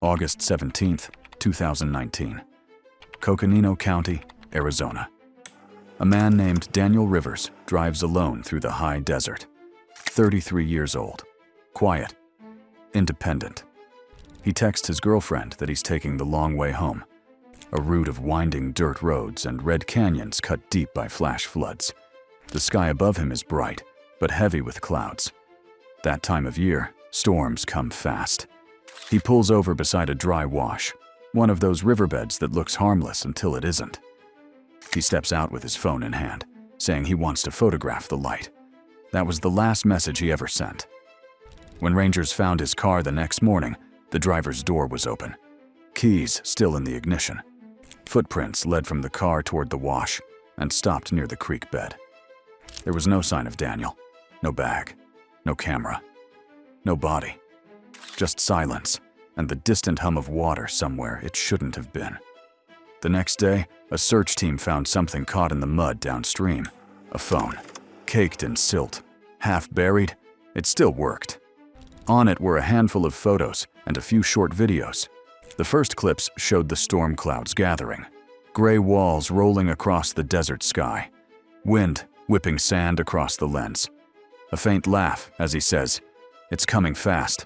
August 17, 2019. Coconino County, Arizona. A man named Daniel Rivers drives alone through the high desert. 33 years old. Quiet. Independent. He texts his girlfriend that he's taking the long way home. A route of winding dirt roads and red canyons cut deep by flash floods. The sky above him is bright, but heavy with clouds. That time of year, storms come fast. He pulls over beside a dry wash, one of those riverbeds that looks harmless until it isn't. He steps out with his phone in hand, saying he wants to photograph the light. That was the last message he ever sent. When rangers found his car the next morning, the driver's door was open. Keys still in the ignition. Footprints led from the car toward the wash and stopped near the creek bed. There was no sign of Daniel. No bag. No camera. No body. Just silence and the distant hum of water somewhere it shouldn't have been. The next day, a search team found something caught in the mud downstream. A phone. Caked in silt. Half buried, it still worked. On it were a handful of photos and a few short videos. The first clips showed the storm clouds gathering. Gray walls rolling across the desert sky. Wind whipping sand across the lens. A faint laugh as he says, "It's coming fast."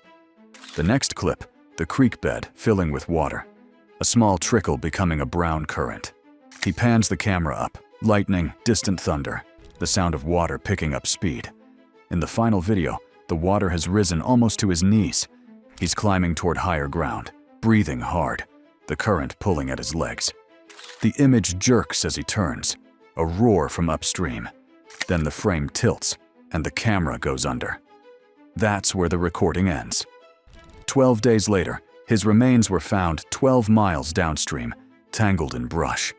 The next clip, the creek bed filling with water. A small trickle becoming a brown current. He pans the camera up, lightning, distant thunder, the sound of water picking up speed. In the final video, the water has risen almost to his knees. He's climbing toward higher ground, breathing hard, the current pulling at his legs. The image jerks as he turns, a roar from upstream. Then the frame tilts, and the camera goes under. That's where the recording ends. 12 days later, his remains were found 12 miles downstream, tangled in brush.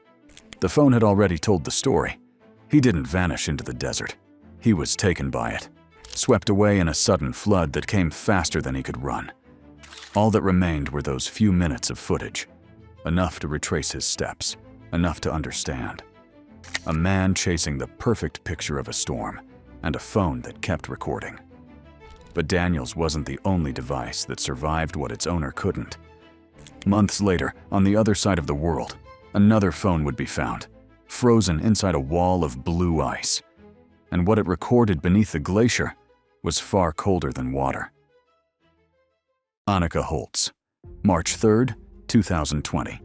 The phone had already told the story. He didn't vanish into the desert. He was taken by it, swept away in a sudden flood that came faster than he could run. All that remained were those few minutes of footage, enough to retrace his steps, enough to understand. A man chasing the perfect picture of a storm, and a phone that kept recording. But Daniel's wasn't the only device that survived what its owner couldn't. Months later, on the other side of the world, another phone would be found, frozen inside a wall of blue ice. And what it recorded beneath the glacier was far colder than water. Anakah Holtz, March 3, 2020.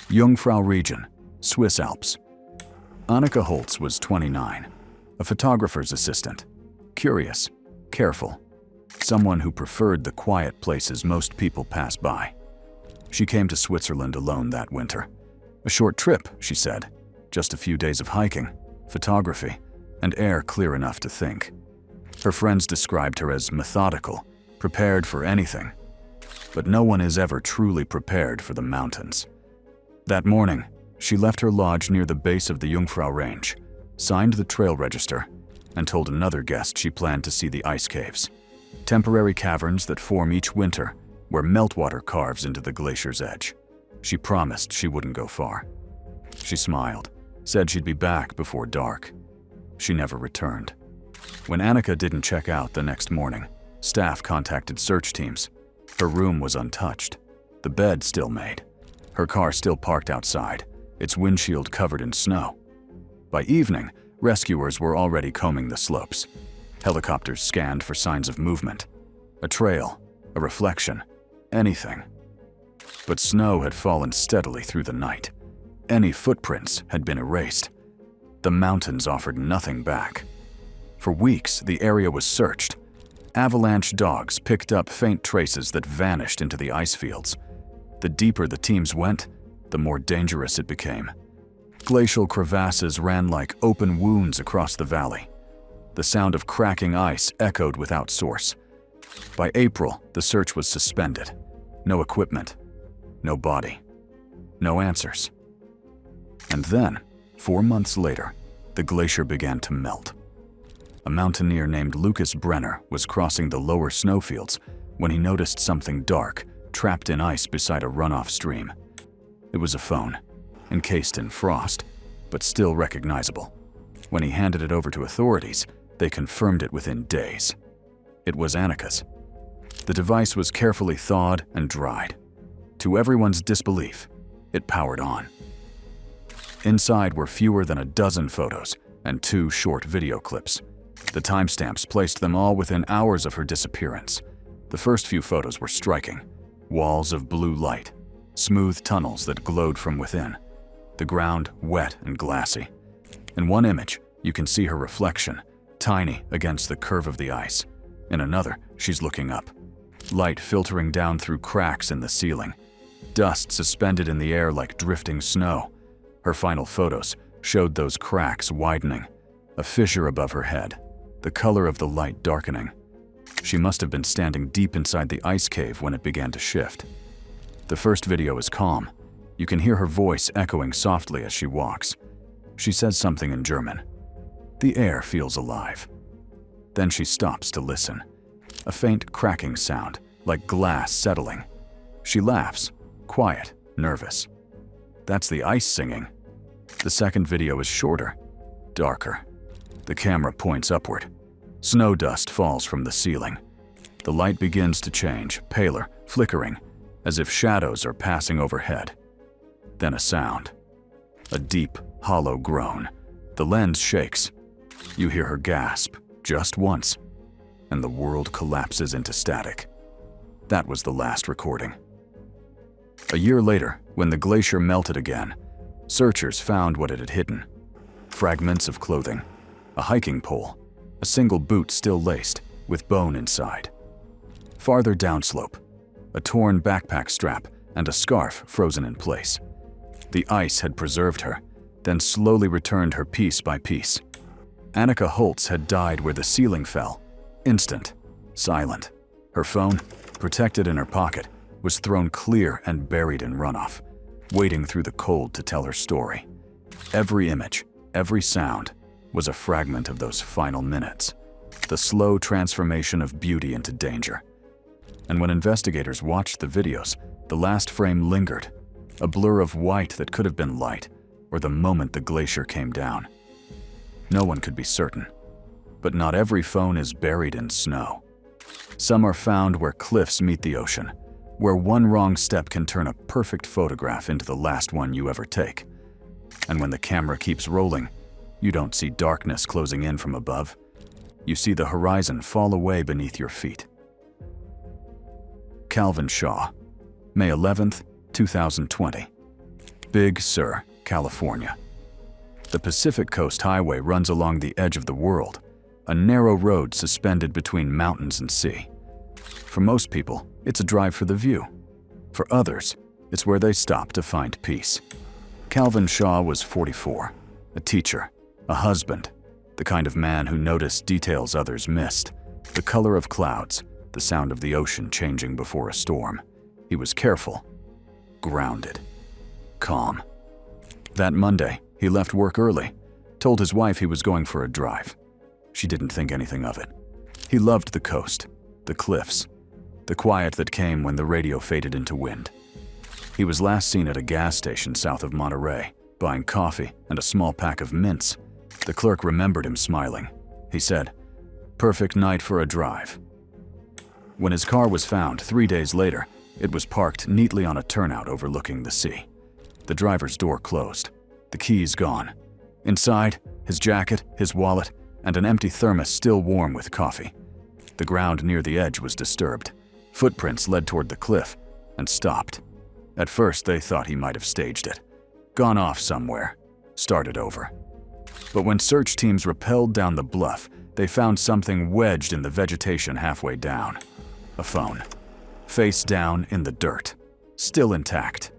Jungfrau region, Swiss Alps. Anakah Holtz was 29, a photographer's assistant. Curious, careful, someone who preferred the quiet places most people pass by. She came to Switzerland alone that winter. A short trip, she said, just a few days of hiking, photography, and air clear enough to think. Her friends described her as methodical, prepared for anything. But no one is ever truly prepared for the mountains. That morning, she left her lodge near the base of the Jungfrau Range, signed the trail register, and told another guest she planned to see the ice caves, temporary caverns that form each winter where meltwater carves into the glacier's edge. She promised she wouldn't go far. She smiled, said she'd be back before dark. She never returned. When Anakah didn't check out the next morning, staff contacted search teams. Her room was untouched, the bed still made, her car still parked outside, its windshield covered in snow. By evening, rescuers were already combing the slopes. Helicopters scanned for signs of movement. A trail, a reflection, anything. But snow had fallen steadily through the night. Any footprints had been erased. The mountains offered nothing back. For weeks, the area was searched. Avalanche dogs picked up faint traces that vanished into the ice fields. The deeper the teams went, the more dangerous it became. Glacial crevasses ran like open wounds across the valley. The sound of cracking ice echoed without source. By April, the search was suspended. No equipment, no body, no answers. And then, 4 months later, the glacier began to melt. A mountaineer named Lucas Brenner was crossing the lower snowfields when he noticed something dark, trapped in ice beside a runoff stream. It was a phone, encased in frost, but still recognizable. When he handed it over to authorities, they confirmed it within days. It was Anakah's. The device was carefully thawed and dried. To everyone's disbelief, it powered on. Inside were fewer than a dozen photos and 2 short video clips. The timestamps placed them all within hours of her disappearance. The first few photos were striking. Walls of blue light, smooth tunnels that glowed from within, the ground wet and glassy. In one image, you can see her reflection, tiny against the curve of the ice. In another, she's looking up. Light filtering down through cracks in the ceiling. Dust suspended in the air like drifting snow. Her final photos showed those cracks widening, a fissure above her head, the color of the light darkening. She must have been standing deep inside the ice cave when it began to shift. The first video is calm. You can hear her voice echoing softly as she walks. She says something in German. The air feels alive. Then she stops to listen. A faint cracking sound, like glass settling. She laughs, quiet, nervous. That's the ice singing. The second video is shorter, darker. The camera points upward. Snow dust falls from the ceiling. The light begins to change, paler, flickering, as if shadows are passing overhead. Then a sound. A deep, hollow groan. The lens shakes. You hear her gasp, just once, and the world collapses into static. That was the last recording. A year later, when the glacier melted again, searchers found what it had hidden. Fragments of clothing, a hiking pole, a single boot still laced, with bone inside. Farther downslope, a torn backpack strap and a scarf frozen in place. The ice had preserved her, then slowly returned her piece by piece. Anakah Holtz had died where the ceiling fell, instant, silent. Her phone, protected in her pocket, was thrown clear and buried in runoff, waiting through the cold to tell her story. Every image, every sound, was a fragment of those final minutes, the slow transformation of beauty into danger. And when investigators watched the videos, the last frame lingered, a blur of white that could have been light, or the moment the glacier came down. No one could be certain, but not every phone is buried in snow. Some are found where cliffs meet the ocean, where one wrong step can turn a perfect photograph into the last one you ever take. And when the camera keeps rolling, you don't see darkness closing in from above. You see the horizon fall away beneath your feet. Calvin Shaw, May 11th, 2020. Big Sur, California. The Pacific Coast Highway runs along the edge of the world, a narrow road suspended between mountains and sea. For most people, it's a drive for the view. For others, it's where they stop to find peace. Calvin Shaw was 44, a teacher, a husband, the kind of man who noticed details others missed, the color of clouds, the sound of the ocean changing before a storm. He was careful, grounded, calm. That Monday, he left work early, told his wife he was going for a drive. She didn't think anything of it. He loved the coast, the cliffs, the quiet that came when the radio faded into wind. He was last seen at a gas station south of Monterey, buying coffee and a small pack of mints. The clerk remembered him smiling. He said, "Perfect night for a drive." When his car was found 3 days later, it was parked neatly on a turnout overlooking the sea. The driver's door closed, the keys gone. Inside, his jacket, his wallet, and an empty thermos still warm with coffee. The ground near the edge was disturbed. Footprints led toward the cliff and stopped. At first, they thought he might have staged it, gone off somewhere, started over. But when search teams rappelled down the bluff, they found something wedged in the vegetation halfway down. A phone, face down in the dirt, still intact.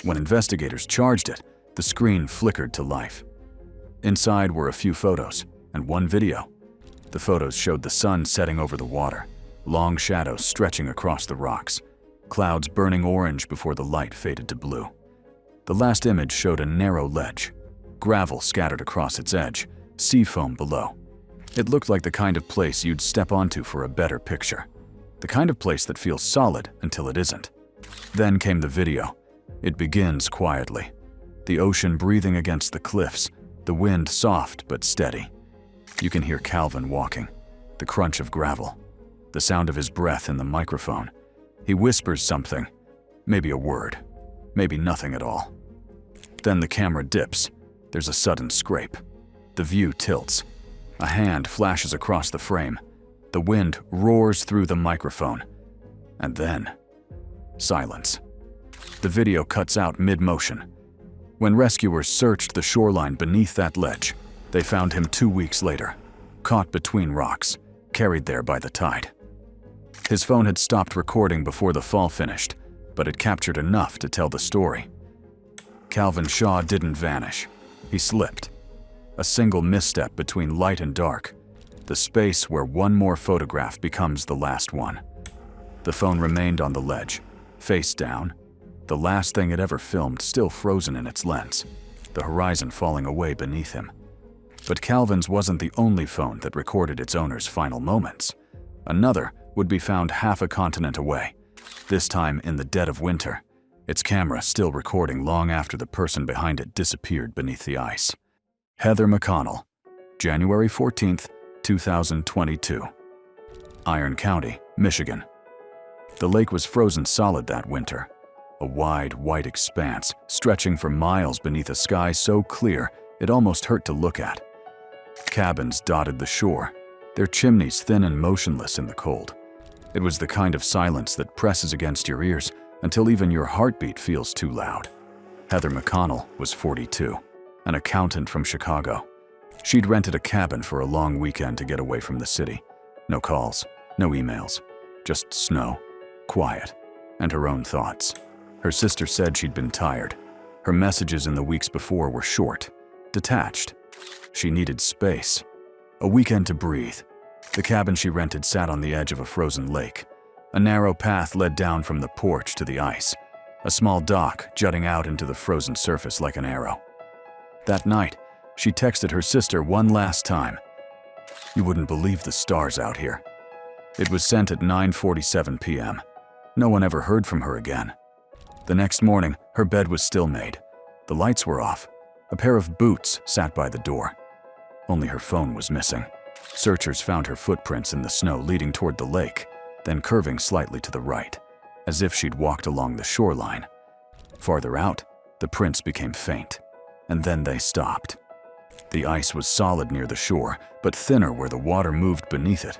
When investigators charged it, the screen flickered to life. Inside were a few photos and one video. The photos showed the sun setting over the water, long shadows stretching across the rocks, clouds burning orange before the light faded to blue. The last image showed a narrow ledge, gravel scattered across its edge, sea foam below. It looked like the kind of place you'd step onto for a better picture. The kind of place that feels solid until it isn't. Then came the video. It begins quietly. The ocean breathing against the cliffs, the wind soft but steady. You can hear Calvin walking, the crunch of gravel, the sound of his breath in the microphone. He whispers something, Maybe a word. Maybe nothing at all. Then the camera dips. There's a sudden scrape. The view tilts. A hand flashes across the frame. The wind roars through the microphone. And then, silence. The video cuts out mid-motion. When rescuers searched the shoreline beneath that ledge, they found him 2 weeks later, caught between rocks, carried there by the tide. His phone had stopped recording before the fall finished, but it captured enough to tell the story. Calvin Shaw didn't vanish. He slipped. A single misstep between light and dark, the space where one more photograph becomes the last one. The phone remained on the ledge, face down, the last thing it ever filmed still frozen in its lens, the horizon falling away beneath him. But Calvin's wasn't the only phone that recorded its owner's final moments. Another would be found half a continent away, this time in the dead of winter, its camera still recording long after the person behind it disappeared beneath the ice. Heather McConnell, January 14th, 2022. Iron County, Michigan. The lake was frozen solid that winter, a wide, white expanse stretching for miles beneath a sky so clear it almost hurt to look at. Cabins dotted the shore, their chimneys thin and motionless in the cold. It was the kind of silence that presses against your ears until even your heartbeat feels too loud. Heather McConnell was 42, an accountant from Chicago. She'd rented a cabin for a long weekend to get away from the city. No calls, no emails, just snow, quiet, and her own thoughts. Her sister said she'd been tired. Her messages in the weeks before were short, detached. She needed space, a weekend to breathe. The cabin she rented sat on the edge of a frozen lake. A narrow path led down from the porch to the ice, a small dock jutting out into the frozen surface like an arrow. That night, she texted her sister one last time. "You wouldn't believe the stars out here." It was sent at 9:47 p.m. No one ever heard from her again. The next morning, her bed was still made. The lights were off. A pair of boots sat by the door. Only her phone was missing. Searchers found her footprints in the snow leading toward the lake, then curving slightly to the right, as if she'd walked along the shoreline. Farther out, the prints became faint, and then they stopped. The ice was solid near the shore, but thinner where the water moved beneath it.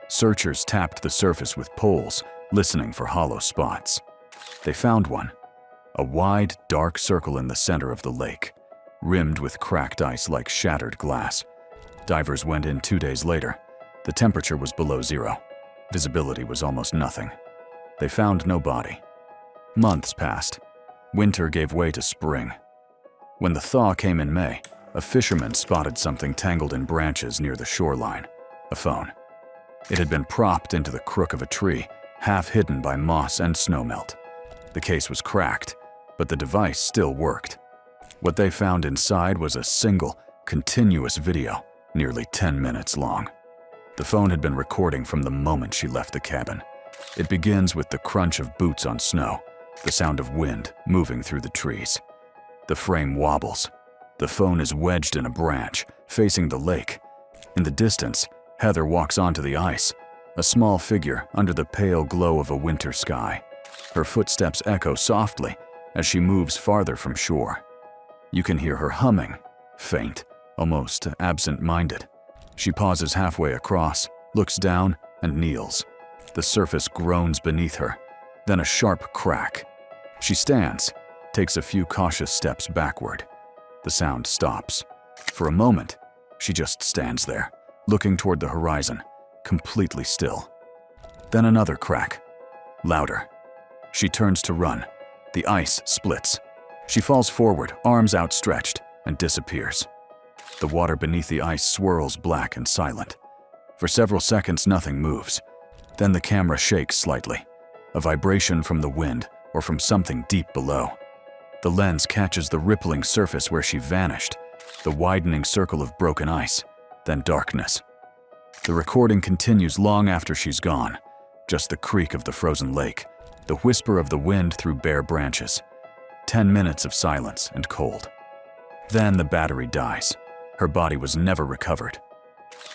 Searchers tapped the surface with poles, listening for hollow spots. They found one, a wide, dark circle in the center of the lake, rimmed with cracked ice like shattered glass. Divers went in 2 days later. The temperature was below zero. Visibility was almost nothing. They found no body. Months passed. Winter gave way to spring. When the thaw came in May, a fisherman spotted something tangled in branches near the shoreline, a phone. It had been propped into the crook of a tree, half hidden by moss and snowmelt. The case was cracked, but the device still worked. What they found inside was a single, continuous video, nearly 10 minutes long. The phone had been recording from the moment she left the cabin. It begins with the crunch of boots on snow, the sound of wind moving through the trees. The frame wobbles. The phone is wedged in a branch, facing the lake. In the distance, Heather walks onto the ice, a small figure under the pale glow of a winter sky. Her footsteps echo softly as she moves farther from shore. You can hear her humming, faint, almost absent-minded. She pauses halfway across, looks down, and kneels. The surface groans beneath her, then a sharp crack. She stands, takes a few cautious steps backward. The sound stops. For a moment, she just stands there, looking toward the horizon, completely still. Then another crack, louder. She turns to run. The ice splits. She falls forward, arms outstretched, and disappears. The water beneath the ice swirls black and silent. For several seconds, nothing moves. Then the camera shakes slightly, a vibration from the wind or from something deep below. The lens catches the rippling surface where she vanished, the widening circle of broken ice, then darkness. The recording continues long after she's gone, just the creak of the frozen lake, the whisper of the wind through bare branches. 10 minutes of silence and cold. Then the battery dies. Her body was never recovered.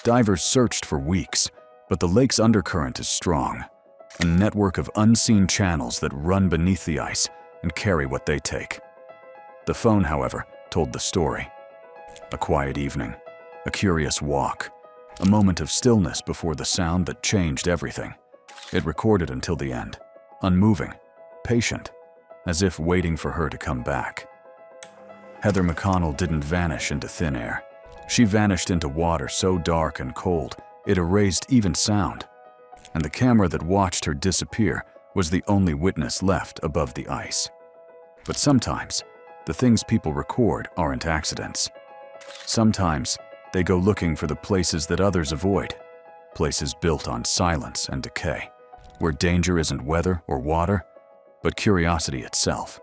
Divers searched for weeks, but the lake's undercurrent is strong. a network of unseen channels that run beneath the ice and carry what they take. The phone, however, told the story. A quiet evening, a curious walk, a moment of stillness before the sound that changed everything. It recorded until the end, unmoving, patient, as if waiting for her to come back. Heather McConnell didn't vanish into thin air. She vanished into water so dark and cold, it erased even sound. And the camera that watched her disappear was the only witness left above the ice. But sometimes, the things people record aren't accidents. Sometimes, they go looking for the places that others avoid, places built on silence and decay, where danger isn't weather or water, but curiosity itself.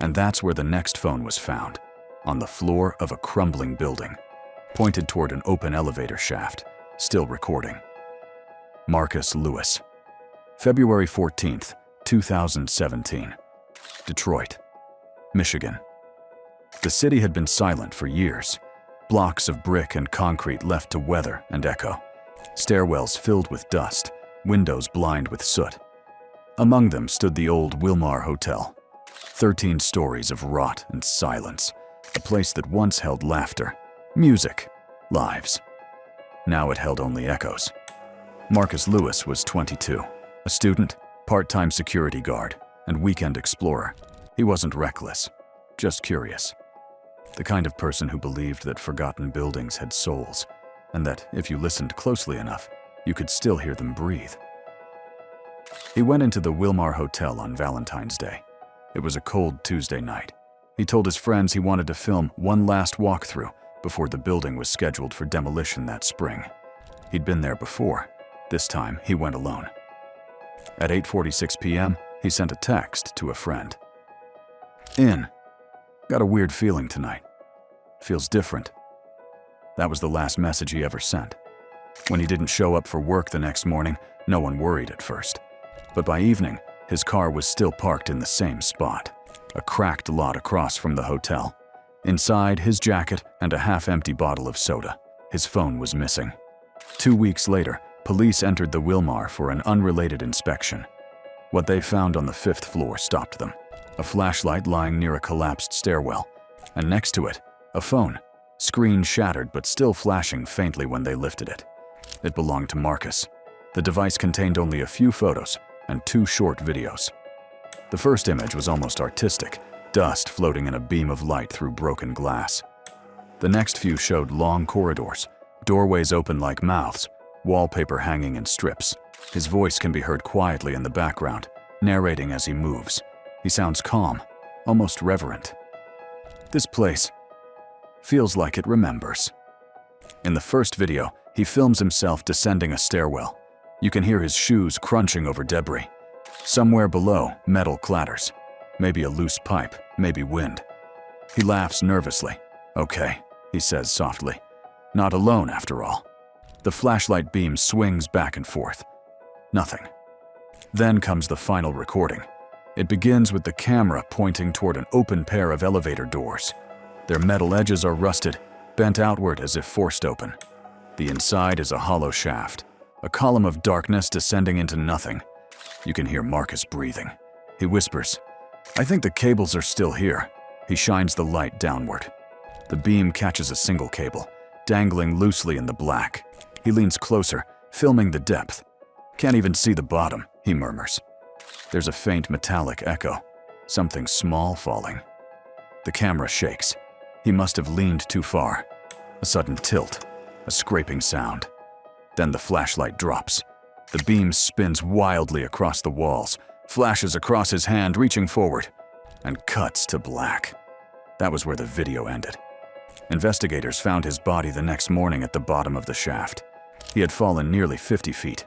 And that's where the next phone was found, on the floor of a crumbling building, pointed toward an open elevator shaft, still recording. Marcus Lewis. February 14th, 2017. Detroit, Michigan. The city had been silent for years. Blocks of brick and concrete left to weather and echo. Stairwells filled with dust, windows blind with soot. Among them stood the old Wilmar Hotel. 13 stories of rot and silence. A place that once held laughter, music, lives. Now it held only echoes. Marcus Lewis was 22, a student, part-time security guard, and weekend explorer. He wasn't reckless, just curious. The kind of person who believed that forgotten buildings had souls, and that if you listened closely enough, you could still hear them breathe. He went into the Wilmar Hotel on Valentine's Day. It was a cold Tuesday night. He told his friends he wanted to film one last walkthrough before the building was scheduled for demolition that spring. He'd been there before. This time, he went alone. At 8:46 p.m., he sent a text to a friend. Got a weird feeling tonight. Feels different. That was the last message he ever sent. When he didn't show up for work the next morning, no one worried at first. But by evening, his car was still parked in the same spot, a cracked lot across from the hotel. Inside, his jacket and a half-empty bottle of soda. His phone was missing. 2 weeks later, police entered the Wilmar for an unrelated inspection. What they found on the 5th floor stopped them. A flashlight lying near a collapsed stairwell, and next to it, a phone, screen shattered but still flashing faintly when they lifted it. It belonged to Marcus. The device contained only a few photos and 2 short videos. The first image was almost artistic, dust floating in a beam of light through broken glass. The next few showed long corridors, doorways open like mouths, wallpaper hanging in strips. His voice can be heard quietly in the background, narrating as he moves. He sounds calm, almost reverent. This place feels like it remembers. In the first video, he films himself descending a stairwell. You can hear his shoes crunching over debris. Somewhere below, metal clatters. Maybe a loose pipe, maybe wind. He laughs nervously. "Okay," he says softly. "Not alone, after all." The flashlight beam swings back and forth. Nothing. Then comes the final recording. It begins with the camera pointing toward an open pair of elevator doors. Their metal edges are rusted, bent outward as if forced open. The inside is a hollow shaft, a column of darkness descending into nothing. You can hear Marcus breathing. He whispers, "I think the cables are still here." He shines the light downward. The beam catches a single cable, dangling loosely in the black. He leans closer, filming the depth. "Can't even see the bottom," he murmurs. There's a faint metallic echo, something small falling. The camera shakes. He must have leaned too far. A sudden tilt, a scraping sound. Then the flashlight drops. The beam spins wildly across the walls, flashes across his hand reaching forward, and cuts to black. That was where the video ended. Investigators found his body the next morning at the bottom of the shaft. He had fallen nearly 50 feet.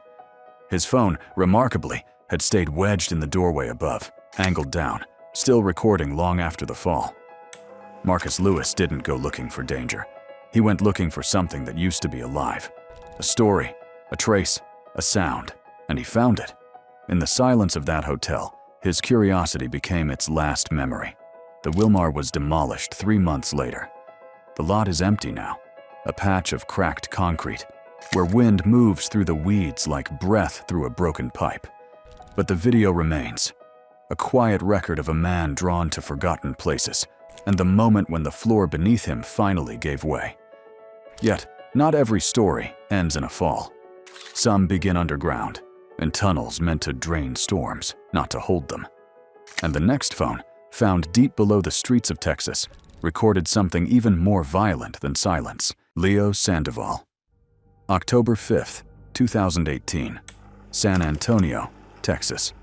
His phone, remarkably, had stayed wedged in the doorway above, angled down, still recording long after the fall. Marcus Lewis didn't go looking for danger. He went looking for something that used to be alive. A story, a trace, a sound, and he found it. In the silence of that hotel, his curiosity became its last memory. The Wilmar was demolished 3 months later. The lot is empty now, a patch of cracked concrete, where wind moves through the weeds like breath through a broken pipe. But the video remains, a quiet record of a man drawn to forgotten places, and the moment when the floor beneath him finally gave way. Yet, not every story ends in a fall. Some begin underground, in tunnels meant to drain storms, not to hold them. And the next phone, found deep below the streets of Texas, recorded something even more violent than silence. Leo Sandoval. October 5th, 2018, San Antonio, Texas.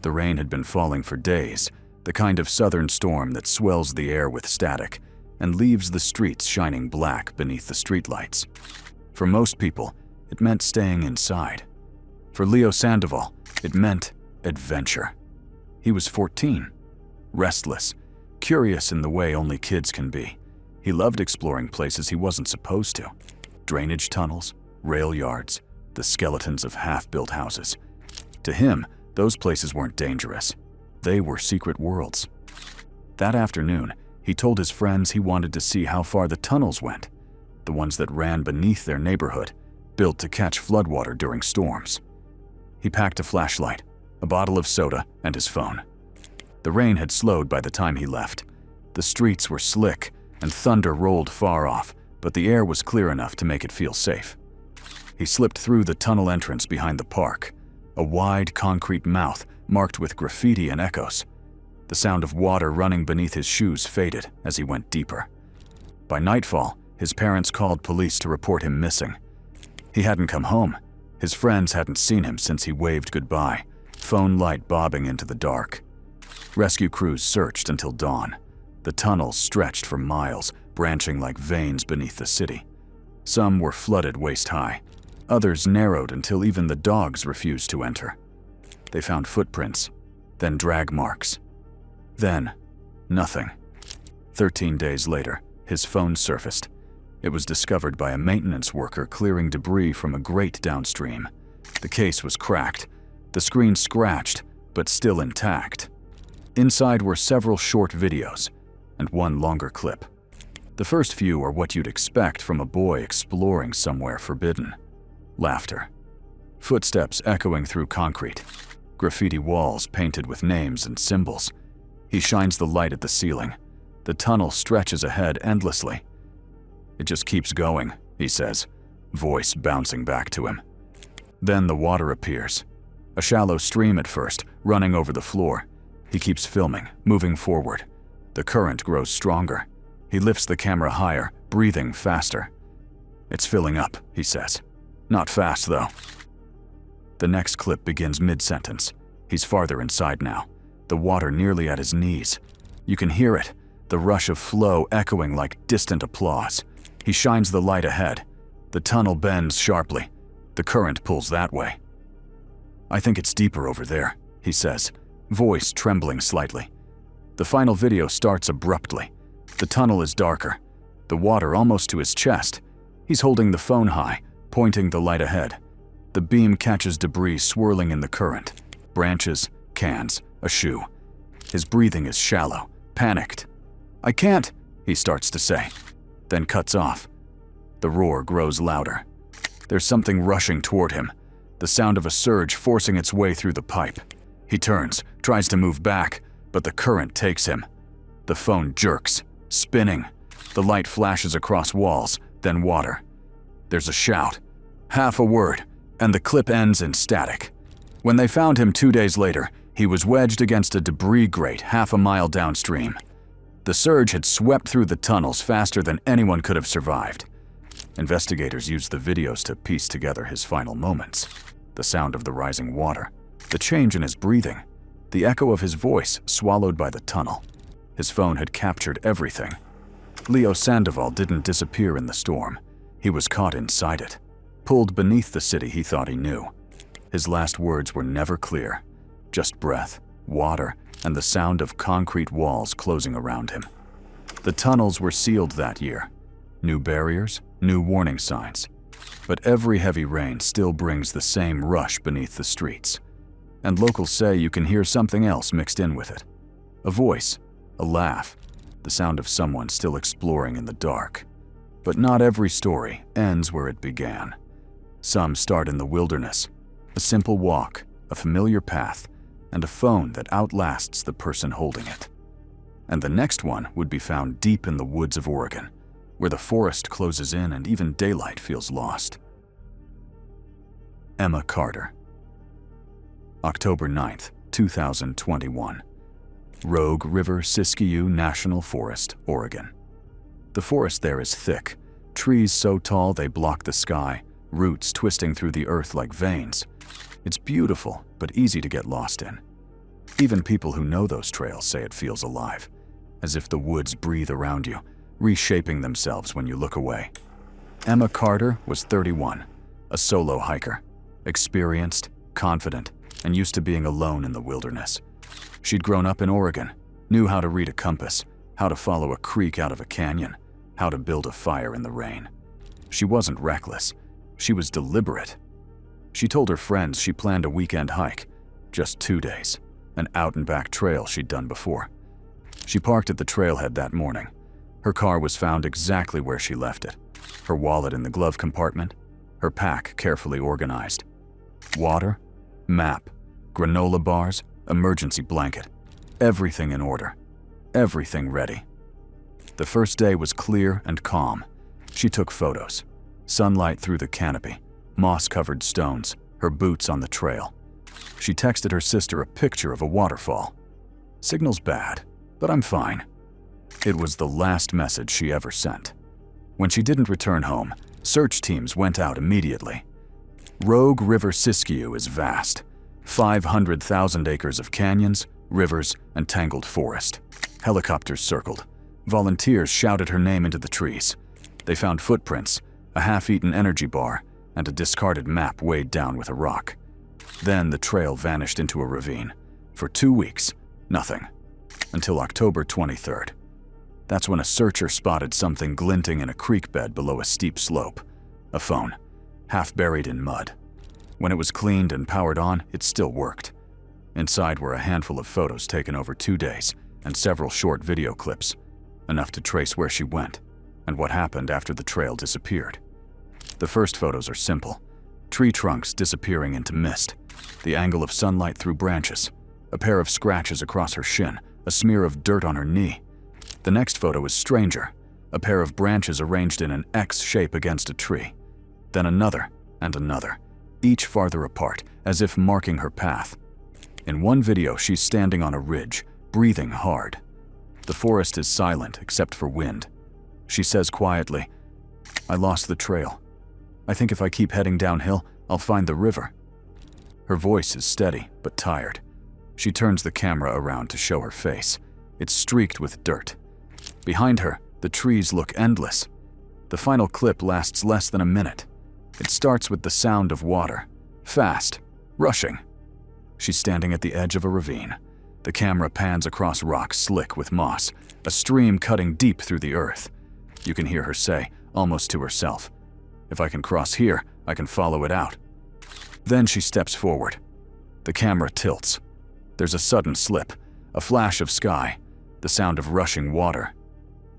The rain had been falling for days, the kind of southern storm that swells the air with static and leaves the streets shining black beneath the streetlights. For most people, it meant staying inside. For Leo Sandoval, it meant adventure. He was 14, restless, curious in the way only kids can be. He loved exploring places he wasn't supposed to. Drainage tunnels, rail yards, the skeletons of half-built houses. To him, those places weren't dangerous. They were secret worlds. That afternoon, he told his friends he wanted to see how far the tunnels went, the ones that ran beneath their neighborhood, built to catch floodwater during storms. He packed a flashlight, a bottle of soda, and his phone. The rain had slowed by the time he left. The streets were slick, and thunder rolled far off, but the air was clear enough to make it feel safe. He slipped through the tunnel entrance behind the park, a wide concrete mouth marked with graffiti and echoes. The sound of water running beneath his shoes faded as he went deeper. By nightfall, his parents called police to report him missing. He hadn't come home. His friends hadn't seen him since he waved goodbye, phone light bobbing into the dark. Rescue crews searched until dawn. The tunnels stretched for miles, branching like veins beneath the city. Some were flooded waist-high. Others narrowed until even the dogs refused to enter. They found footprints, then drag marks. Then, nothing. 13 days later, his phone surfaced. It was discovered by a maintenance worker clearing debris from a grate downstream. The case was cracked, the screen scratched, but still intact. Inside were several short videos, and one longer clip. The first few are what you'd expect from a boy exploring somewhere forbidden. Laughter. Footsteps echoing through concrete. Graffiti walls painted with names and symbols. He shines the light at the ceiling. The tunnel stretches ahead endlessly. It just keeps going, he says, voice bouncing back to him. Then the water appears. A shallow stream at first, running over the floor. He keeps filming, moving forward. The current grows stronger. He lifts the camera higher, breathing faster. It's filling up, he says. Not fast, though. The next clip begins mid-sentence. He's farther inside now, the water nearly at his knees. You can hear it, the rush of flow echoing like distant applause. He shines the light ahead. The tunnel bends sharply. The current pulls that way. I think it's deeper over there, he says, voice trembling slightly. The final video starts abruptly. The tunnel is darker, the water almost to his chest. He's holding the phone high, pointing the light ahead. The beam catches debris swirling in the current. Branches, cans, a shoe. His breathing is shallow, panicked. I can't, he starts to say, then cuts off. The roar grows louder. There's something rushing toward him, the sound of a surge forcing its way through the pipe. He turns, tries to move back, but the current takes him. The phone jerks, spinning. The light flashes across walls, then water. There's a shout, half a word, and the clip ends in static. When they found him 2 days later, he was wedged against a debris grate half a mile downstream. The surge had swept through the tunnels faster than anyone could have survived. Investigators used the videos to piece together his final moments. The sound of the rising water, the change in his breathing, the echo of his voice swallowed by the tunnel. His phone had captured everything. Leo Sandoval didn't disappear in the storm. He was caught inside it, pulled beneath the city he thought he knew. His last words were never clear, just breath, water, and the sound of concrete walls closing around him. The tunnels were sealed that year. New barriers, new warning signs. But every heavy rain still brings the same rush beneath the streets. And locals say you can hear something else mixed in with it. A voice, a laugh, the sound of someone still exploring in the dark. But not every story ends where it began. Some start in the wilderness, a simple walk, a familiar path, and a phone that outlasts the person holding it. And the next one would be found deep in the woods of Oregon, where the forest closes in and even daylight feels lost. Emma Carter. October 9th, 2021. Rogue River Siskiyou National Forest, Oregon. The forest there is thick, trees so tall they block the sky, roots twisting through the earth like veins. It's beautiful, but easy to get lost in. Even people who know those trails say it feels alive, as if the woods breathe around you, reshaping themselves when you look away. Emma Carter was 31, a solo hiker, experienced, confident, and used to being alone in the wilderness. She'd grown up in Oregon, knew how to read a compass, how to follow a creek out of a canyon, how to build a fire in the rain. She wasn't reckless. She was deliberate. She told her friends she planned a weekend hike, just 2 days, an out-and-back trail she'd done before. She parked at the trailhead that morning. Her car was found exactly where she left it, her wallet in the glove compartment, her pack carefully organized. Water, map, granola bars, emergency blanket, everything in order, everything ready. The first day was clear and calm. She took photos. Sunlight through the canopy, moss-covered stones, her boots on the trail. She texted her sister a picture of a waterfall. Signal's bad, but I'm fine. It was the last message she ever sent. When she didn't return home, search teams went out immediately. Rogue River Siskiyou is vast, 500,000 acres of canyons, rivers, and tangled forest. Helicopters circled. Volunteers shouted her name into the trees. They found footprints, a half-eaten energy bar, and a discarded map weighed down with a rock. Then the trail vanished into a ravine. For 2 weeks, nothing. Until October 23rd. That's when a searcher spotted something glinting in a creek bed below a steep slope. A phone, half buried in mud. When it was cleaned and powered on, it still worked. Inside were a handful of photos taken over 2 days and several short video clips, enough to trace where she went and what happened after the trail disappeared. The first photos are simple. Tree trunks disappearing into mist, the angle of sunlight through branches, a pair of scratches across her shin, a smear of dirt on her knee. The next photo is stranger, a pair of branches arranged in an X shape against a tree. Then another and another, each farther apart, as if marking her path. In one video, she's standing on a ridge, breathing hard. The forest is silent except for wind. She says quietly, "I lost the trail. I think if I keep heading downhill, I'll find the river." Her voice is steady but tired. She turns the camera around to show her face. It's streaked with dirt. Behind her, the trees look endless. The final clip lasts less than a minute. It starts with the sound of water, fast, rushing. She's standing at the edge of a ravine. The camera pans across rocks slick with moss, a stream cutting deep through the earth. You can hear her say, almost to herself, "If I can cross here, I can follow it out." Then she steps forward. The camera tilts. There's a sudden slip, a flash of sky, the sound of rushing water,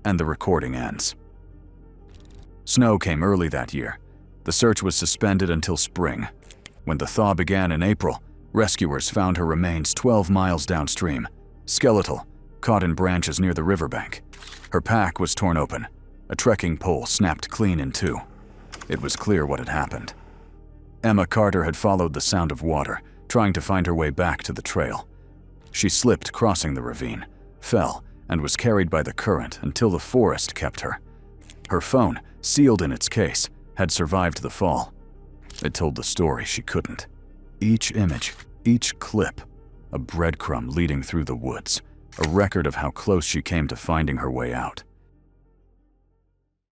and the recording ends. Snow came early that year. The search was suspended until spring. When the thaw began in April, rescuers found her remains 12 miles downstream, skeletal, caught in branches near the riverbank. Her pack was torn open. A trekking pole snapped clean in two. It was clear what had happened. Emma Carter had followed the sound of water, trying to find her way back to the trail. She slipped crossing the ravine, fell, and was carried by the current until the forest kept her. Her phone, sealed in its case, had survived the fall. It told the story she couldn't. Each image, each clip, a breadcrumb leading through the woods, a record of how close she came to finding her way out.